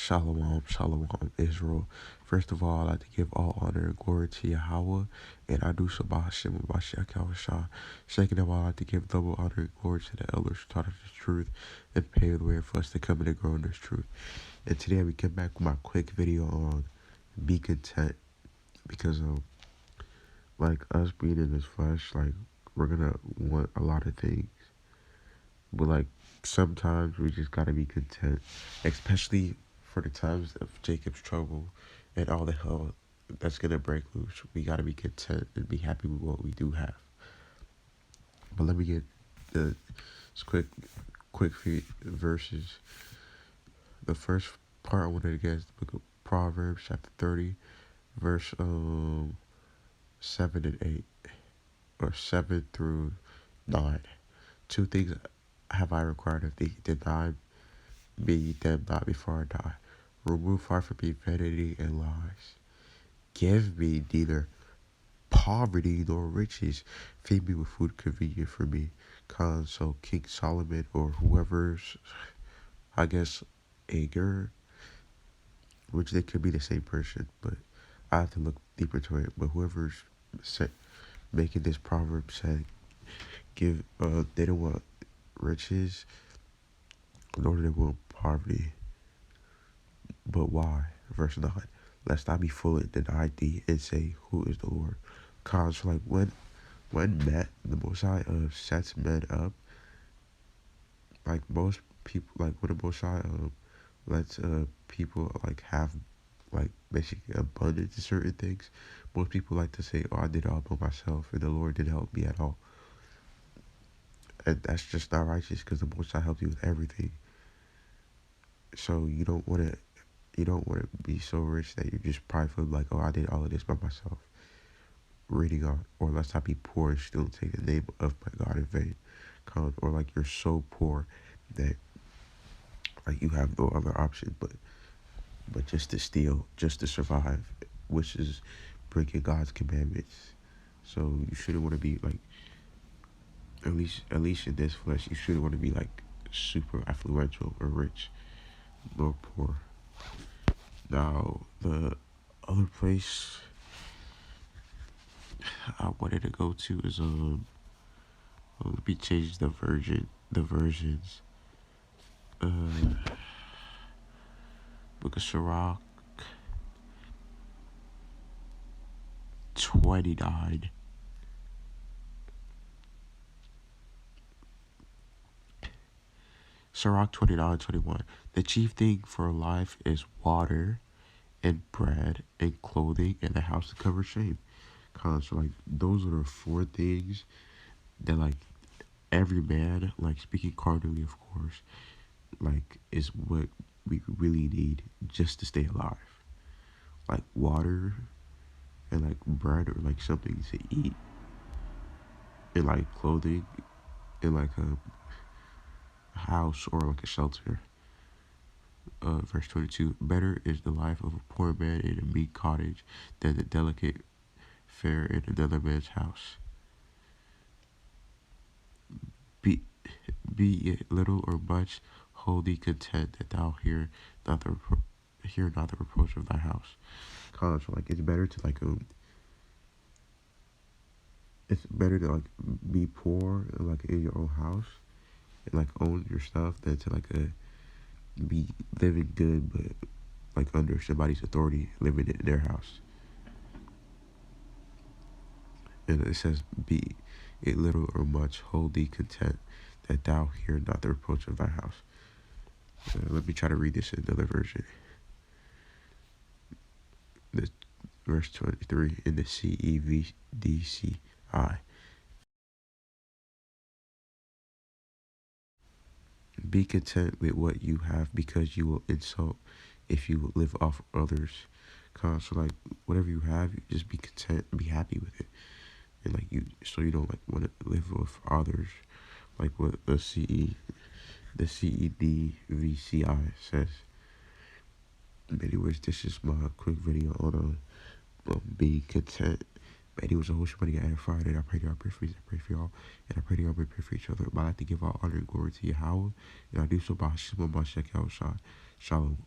Shalom, shalom, Israel. First of all, I'd like to give all honor and glory to Yahweh, and I do so by Hashem and by Shah. Second of all, I'd like to give double honor and glory to the elders who taught us the truth and paved the way for us to come in and grow in this truth. And today we come back with my quick video on be content, because like us being in this flesh, like we're gonna want a lot of things, but like sometimes we just gotta be content, especially for the times of Jacob's trouble and all the hell that's gonna break loose. We gotta be content and be happy with what we do have. But let me get the quick few verses. The first part I wanted to get is the book of Proverbs, chapter 30, verse 7 and 8, or 7 through 9. Two things have I required of thee: deny me them not before I die. Remove far from me vanity and lies. Give me neither poverty nor riches. Feed me with food convenient for me. So King Solomon, or whoever's, I guess, Agur, which they could be the same person, but I have to look deeper to it. But whoever's making this proverb said, they don't want riches, nor do they want poverty. But why? Verse 9. Lest I be full and deny thee and say, who is the Lord? Cause like when the Most High sets men up, like most people, like when the Most High lets people like have like basically abundance in certain things, most people like to say, oh, I did it all by myself and the Lord didn't help me at all. And that's just not righteous, because the Most High helped you with everything. So you don't want to be so rich that you're just prideful, like, oh, I did all of this by myself. Reading on, or lest I be poor and still take the name of my God in vain. Or like you're so poor that like you have no other option but just to steal, just to survive, which is breaking God's commandments. So you shouldn't want to be like, at least in this flesh, you shouldn't want to be like super affluential or rich nor poor. Now the other place I wanted to go to is let me change the versions. Book of Sirach 29. Sirach 29:21. The chief thing for life is water and bread and clothing and a house to cover shame. So like those are the four things that like every man, like speaking carnally of course, like is what we really need just to stay alive. Like water and like bread, or like something to eat, and like clothing, and like a house or like a shelter. Verse 22. Better is the life of a poor man in a meek cottage than the delicate fare in another man's house. Be it little or much, hold thee content, that thou hear not the reproach of thy house. So like it's better to be poor and like in your own house and like own your stuff than to like be living good but like under somebody's authority, living in their house. And it says, be it little or much, hold thee content, that thou hear not the reproach of thy house. Let me try to read this in another version. Verse 23 in the CEVDCI. Be content with what you have, because you will insult if you live off others. So like whatever you have, you just be content and be happy with it. And like so you don't like want to live with others, like what the CEDVCI says. But anyways, this is my quick video on being content. But anyways, I wish everybody had a Friday. And I pray that y'all pray for me. I pray for y'all, and I pray that y'all may pray for each other. But I like to give all honor and glory to Yahweh, and I do so by Shema Mashiach Yahushua. Shalom.